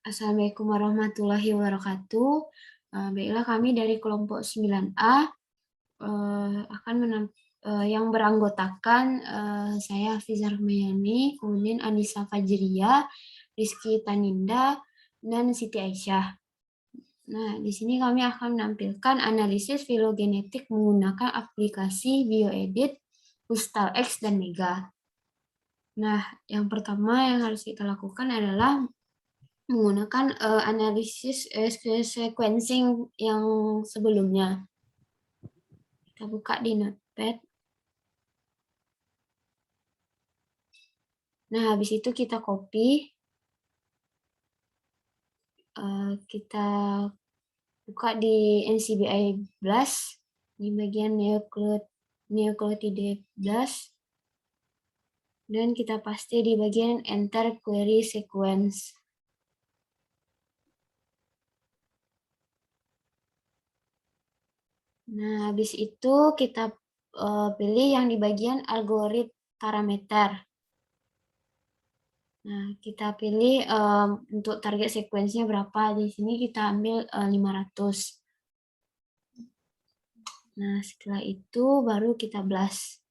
Assalamualaikum warahmatullahi wabarakatuh. Baiklah, kami dari kelompok 9A akan yang beranggotakan saya Hafizah Rahmayani, kemudian Anissa Fajriya, Rizky Taninda, dan Siti Aisyah. Nah, di sini kami akan menampilkan analisis filogenetik menggunakan aplikasi BioEdit, X, dan Mega. Nah, yang pertama yang harus kita lakukan adalah menggunakan analisis sequencing yang sebelumnya. Kita buka di Notepad. Nah, habis itu kita copy. Kita buka di NCBI BLAST di bagian nucleotide BLAST. Dan kita paste di bagian enter query sequence. Nah, habis itu kita pilih yang di bagian algoritma parameter. Nah, kita pilih untuk target sekuensinya berapa. Di sini kita ambil 500. Nah, setelah itu baru kita blast.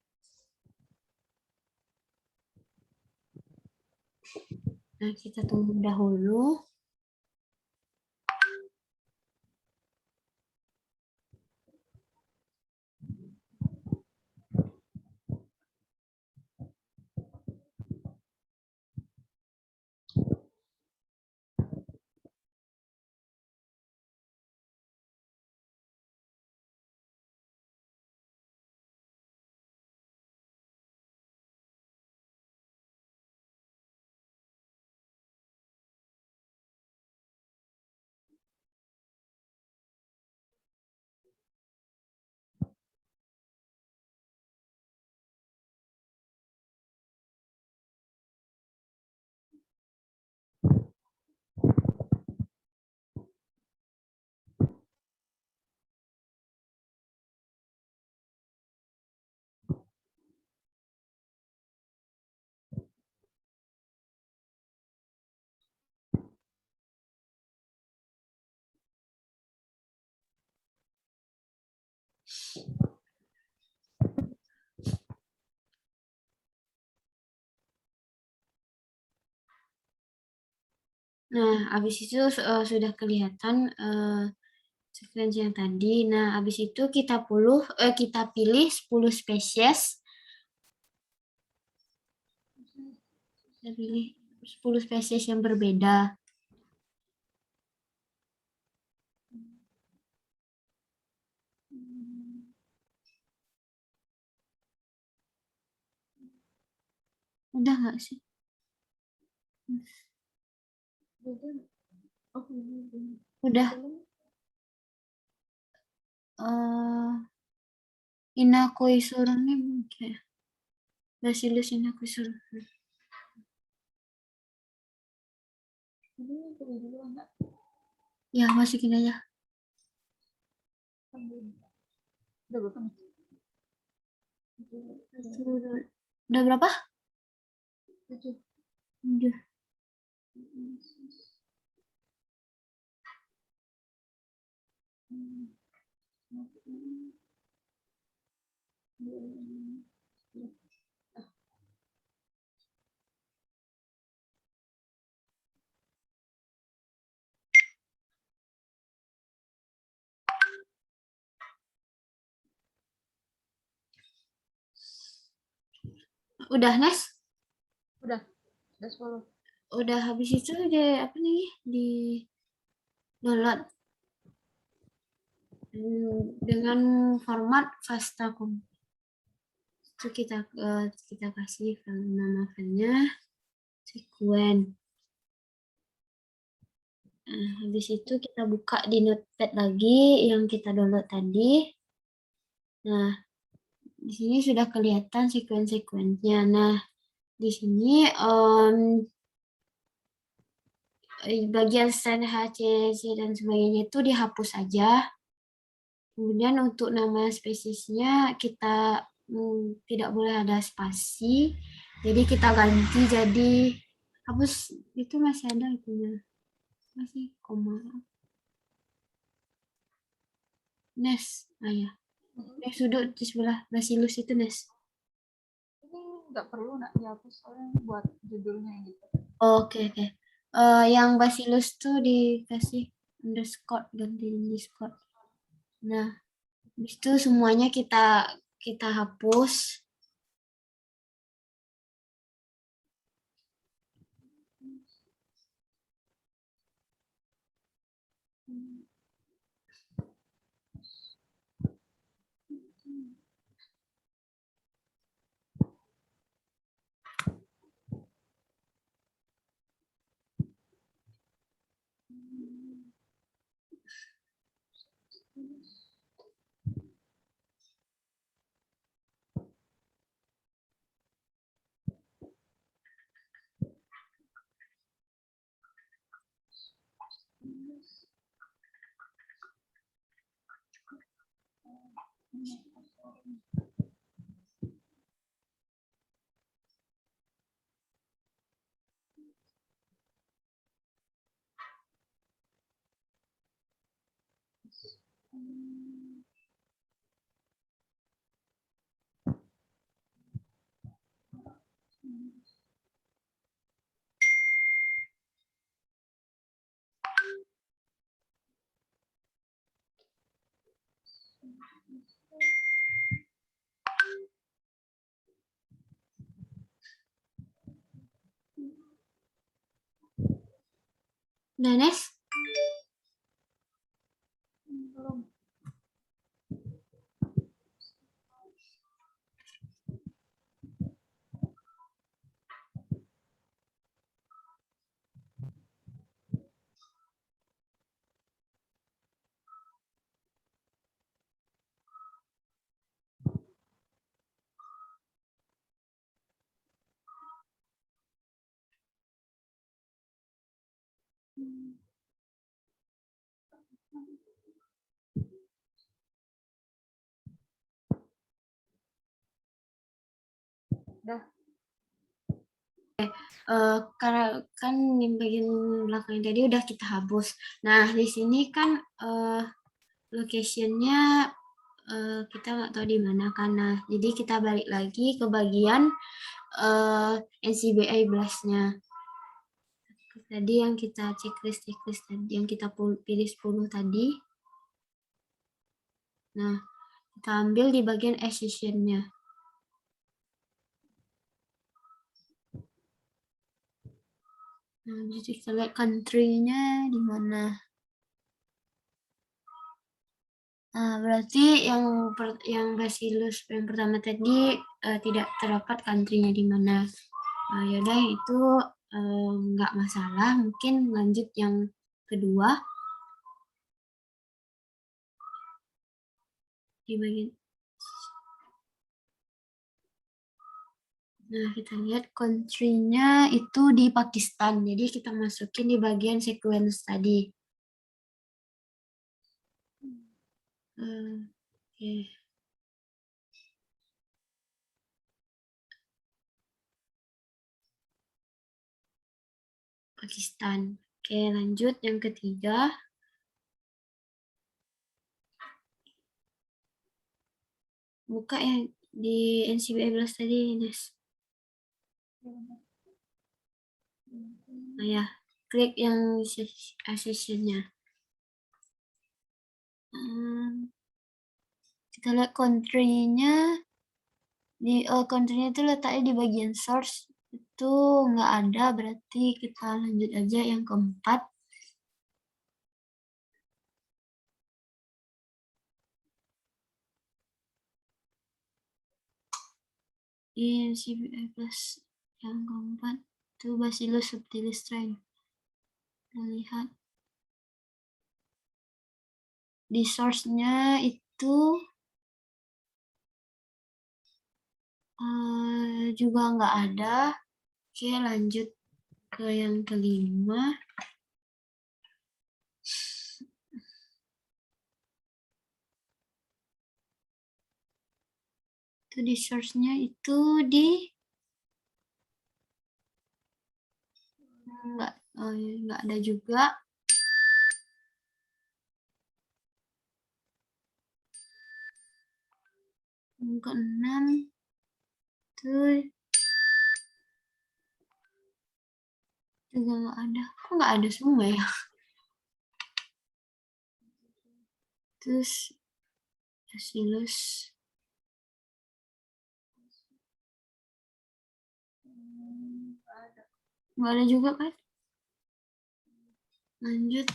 Nah, kita tunggu dahulu. Nah, habis itu sudah kelihatan sekuensi yang tadi. Nah, habis itu kita pilih 10 spesies. Kita pilih 10 spesies yang berbeda. Udah nggak sih? Udah. Inakoisurunnya mungkin. Bacillus inakoisurun. Ya, masukin aja. Udah berapa? 7. Udah, Nes? Udah 10. Udah habis itu apa nih? Di download dengan format FASTA.com. Itu kita kasih nama filenya sequence. Nah, habis itu kita buka di Notepad lagi yang kita download tadi. Nah, di sini sudah kelihatan sekuensinya. Nah, di sini bagian stand HCC dan sebagainya itu dihapus saja. Kemudian untuk nama spesiesnya kita tidak boleh ada spasi. Jadi kita ganti jadi hapus itu masih ada itunya, masih koma. Nes, ya. Yang sudut di sebelah Bacillus itu Nes. Ini nggak perlu nak dihapus soalnya buat judulnya gitu. Oke, oke. Yang Bacillus tuh dikasih underscore, ganti underscore. Nah, habis itu semuanya kita hapus. Nah, Nes. Belum. Udah. Karena kan di bagian belakang tadi udah kita hapus. Nah, di sini kan locationnya kita nggak tahu di mana karena jadi kita balik lagi ke bagian NCBI blastnya. Tadi yang kita checklist tadi yang kita pilih 10 tadi. Nah, kita ambil di bagian accession-nya. Nah, jadi kita lihat country-nya di mana. Nah, berarti yang Bacillus yang pertama tadi tidak terdapat country-nya di mana. Yaudah itu nggak masalah. Mungkin lanjut yang kedua di bagian. Nah, kita lihat country-nya itu di Pakistan. Jadi kita masukin di bagian sequence tadi. Oke. Pakistan. Oke, lanjut yang ketiga. Buka yang di NCBI 11 tadi, Nes. Nah, ya, klik yang accession-nya. Kita lihat country-nya di country-nya itu letaknya di bagian source itu nggak ada, berarti kita lanjut aja yang keempat. Di CBI plus yang keempat itu Bacillus subtilis strain. Kita lihat di source-nya itu juga nggak ada. Oke, lanjut ke yang kelima. Itu di source-nya itu di nggak ada juga. Yang keenam tuh juga nggak ada. Kok nggak ada semua ya? Terus Bacillus nggak ada juga kan? Lanjut.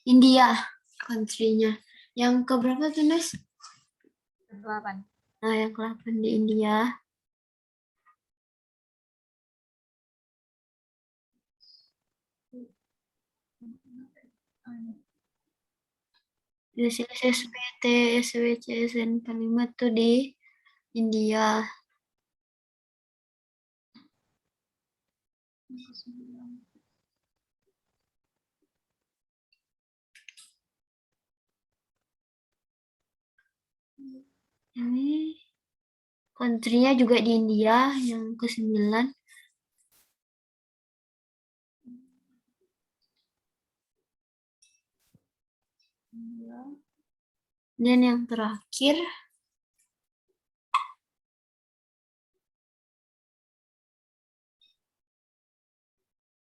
India country-nya. Yang keberapa tuh, Nes? 8. Nah, yang ke-8 di India. SPT, SWC, SN5 tuh di India. Ini country-nya juga di India, yang ke-9. Dan yang terakhir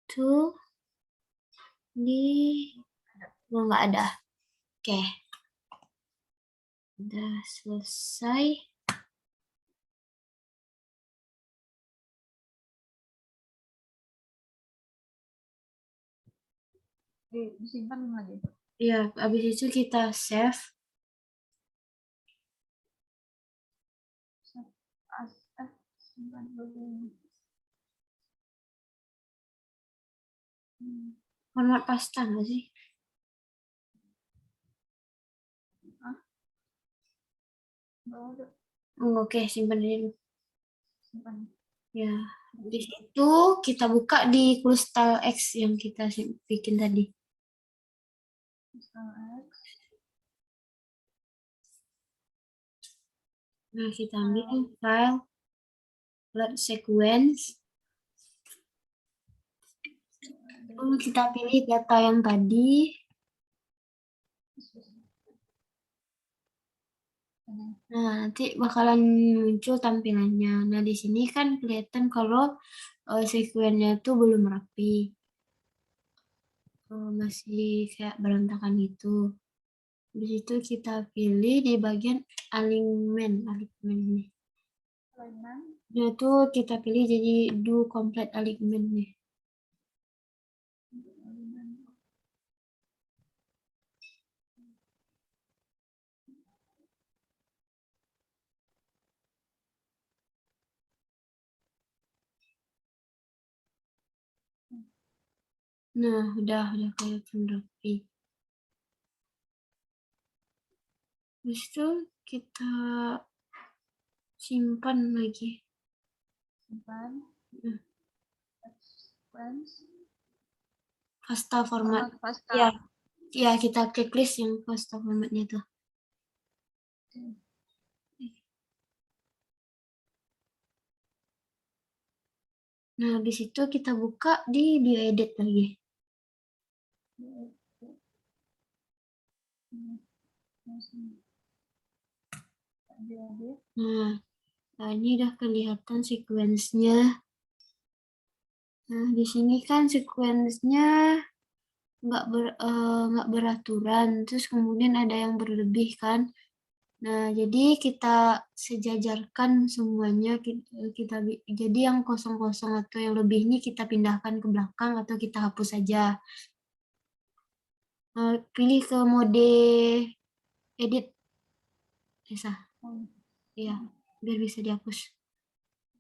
tuh di nggak ada. Oke, udah selesai. Disimpan lagi. Ya, habis itu kita save. Simpan dulu. Format pasta nggak sih? Oke, simpan dulu. Simpan. Ya, habis itu kita buka di Crystal X yang kita bikin tadi. Nah, kita ambil file blood sequence. Lalu kita pilih data yang tadi. Nah, nanti bakalan muncul tampilannya. Nah, di sini kan kelihatan kalau sekuennya itu belum rapi. Masih kayak berantakan gitu. Di situ kita pilih di bagian alignment nih. Nah, itu kita pilih jadi do complete alignment nih. Nah, udah kelihatan rapi. Habis itu kita simpan lagi. Simpan. Nah, Sequence. FASTA format. FASTA. Ya, ya kita klik list yang FASTA formatnya itu. Nah, habis itu kita buka di bioedit lagi. Nah, ini udah kelihatan sequence-nya. Nah, di sini kan sequence-nya nggak beraturan, terus kemudian ada yang berlebih kan. Nah, jadi kita sejajarkan semuanya, jadi yang kosong-kosong atau yang lebih ini kita pindahkan ke belakang atau kita hapus saja. Pilih ke mode edit, Esa. Ya, biar bisa dihapus.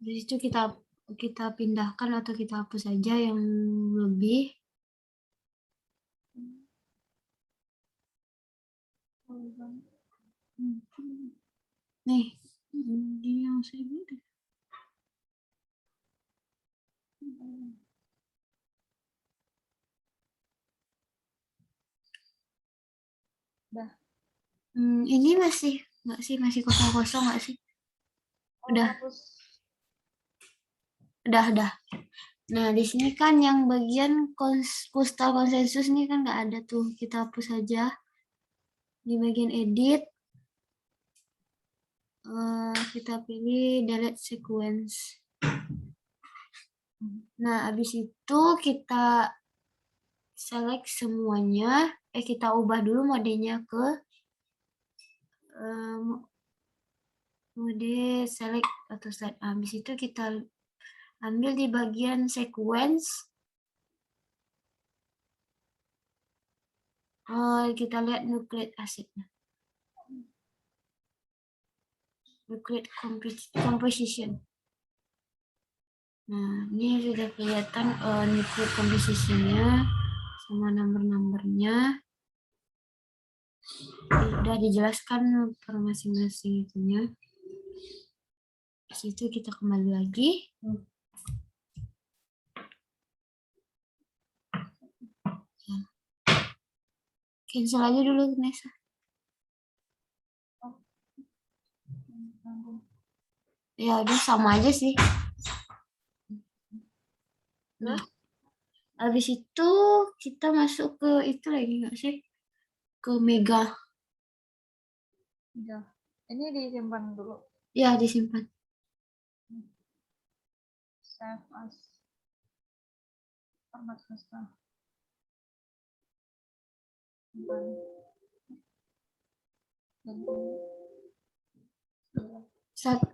Dari situ kita pindahkan atau kita hapus saja yang lebih. Nih, ini yang saya buat. Udah. Ini masih nggak sih, masih kosong-kosong nggak sih? Oh, Udah. hapus. Udah. Nah, di sini kan yang bagian postal konsensus nih kan nggak ada tuh. Kita hapus saja. Di bagian edit, kita pilih delete sequence. Nah, habis itu kita select semuanya. Kita ubah dulu modenya ke mode select atau slide. Habis itu kita ambil di bagian sequence. Kita lihat nucleic acidnya. Nucleic composition. Nah, ini sudah kelihatan nucleic compositionnya sama nomor-nomornya. Sudah dijelaskan per masing-masing itunya. Di situ kita kembali lagi. Cancel aja dulu, Nesa. Ya udah sama aja sih. Nah, habis itu kita masuk ke itu lagi nggak sih? Ke Mega. Udah. Ini disimpan dulu. Ya, disimpan. Save as format custom. Simpan. Dan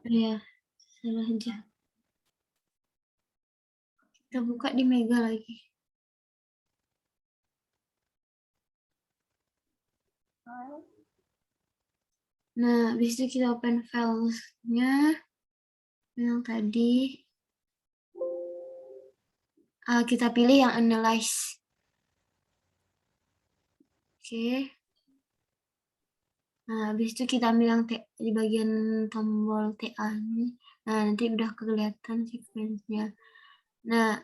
Ya, salah aja. Kita buka di Mega lagi. file. Nah, habis itu kita open filenya yang tadi. Kita pilih yang analyze. Oke. Nah, habis itu kita ambil yang di bagian tombol TA ini. Nah, nanti udah kelihatan sequence-nya. Nah,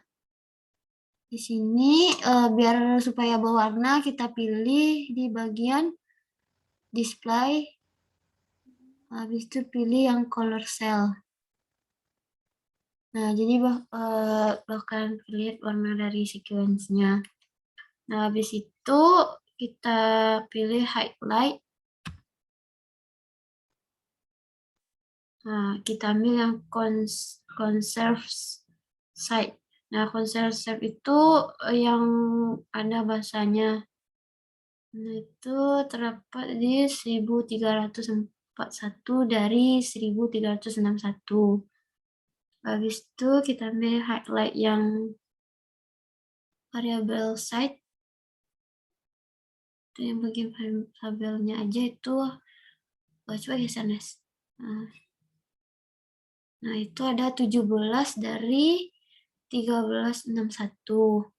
di sini biar supaya berwarna kita pilih di bagian display. Habis itu pilih yang color cell. Nah, jadi bakalan terlihat warna dari sequence-nya. Nah, habis itu kita pilih highlight. Nah, kita ambil yang conserve site. Nah, conserve site itu yang ada bahasanya. Nah, itu terdapat di 1341 dari 1361. Habis itu kita ambil highlight yang variable site. Itu yang bagian variabelnya aja itu. Coba ya, Sanes. Nah, itu ada 17 dari 1361.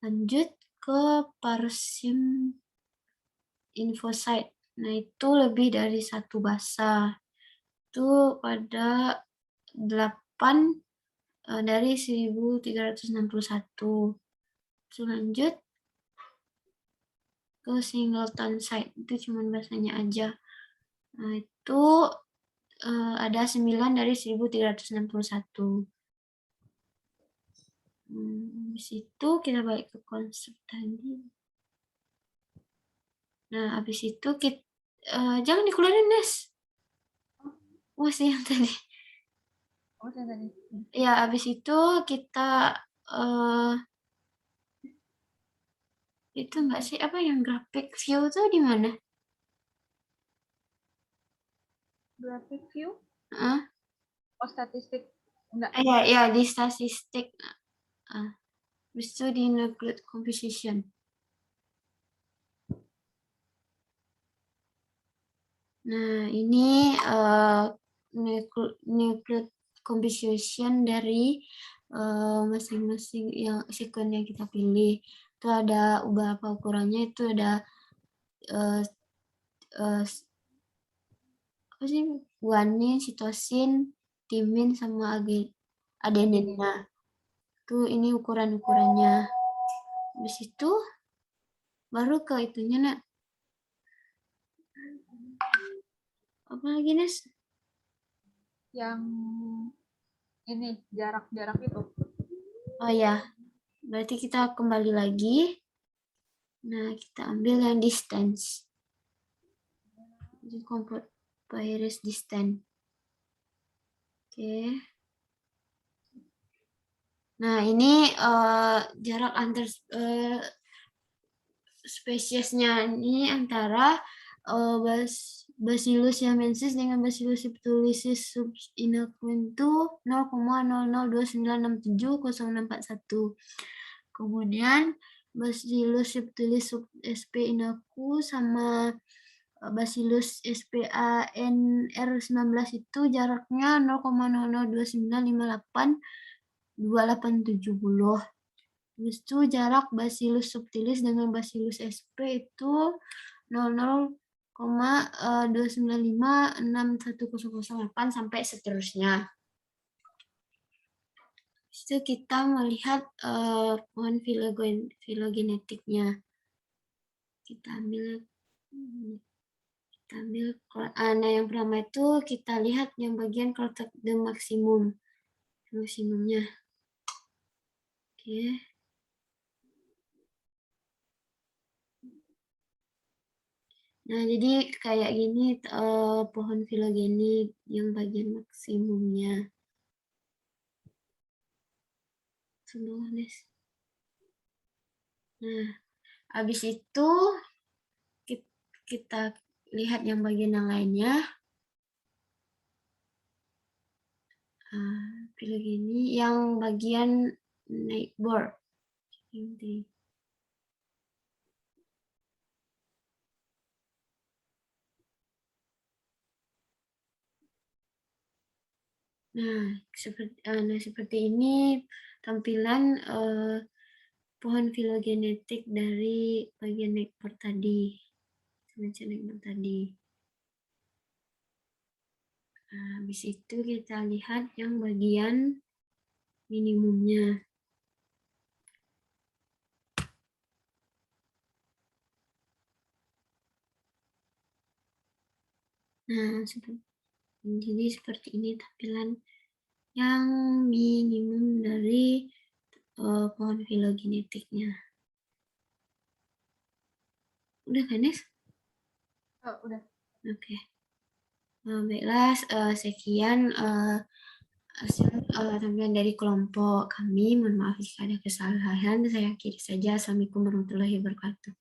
Lanjut ke parsim info site. Nah, itu lebih dari satu bahasa. Itu pada 8 dari 1361. Terus lanjut ke singleton site. Itu cuma bahasanya aja. Nah, itu ada 9 dari 1361. Habis itu kita balik ke konsep tadi. Nah, habis itu kita jangan dikeluarin, Nes. Masih yang tadi. Oh, saya tadi. Ya, habis itu kita itu enggak sih apa yang graphic view tuh di mana? Graphic view? Hah? Oh, statistik. Enggak. Ya, di statistik. Habis itu di nucleic composition. Nah, ini nucleic composition dari masing-masing yang sekuen yang kita pilih. Itu ada berapa ukurannya, itu ada apa sih, guanin, sitosin, timin, sama adenin. Nah, itu ini ukuran-ukurannya. Habis itu baru ke itunya, nak. Apa lagi, Nes? Yang ini jarak-jarak itu. Oh ya, berarti kita kembali lagi. Nah, kita ambil yang distance. Jadi compute virus distance. Oke. Nah, ini jarak antar spesiesnya ini antara Bacillus yamensis dengan Bacillus subtilis inoculentu 0,0029670641. Kemudian Bacillus subtilis sub sp inocu sama Bacillus SPANR19 itu jaraknya 0,0029582870. Habis itu jarak Bacillus subtilis dengan Bacillus sp itu 00,2956108 sampai seterusnya. Habis itu kita melihat pohon filogenetiknya. Kita ambil nah yang pertama itu kita lihat yang bagian kotak the maksimumnya. Oke. Nah, jadi kayak gini pohon filogenik yang bagian maksimumnya. Nah, habis itu kita lihat yang bagian yang lainnya. Filogeni yang bagian neighbor. Nah, seperti ini tampilan pohon filogenetik dari bagian neighbor tadi. Semacam neighbor tadi. Nah, habis itu kita lihat yang bagian minimumnya. Nah, jadi seperti ini tampilan yang minimum dari pohon filogenetiknya. Udah kan, Nes? Oh, udah. Oke. Baiklah, sekian hasil tampilan dari kelompok kami. Mohon maaf jika ada kesalahan. Saya akhiri saja. Assalamualaikum warahmatullahi wabarakatuh.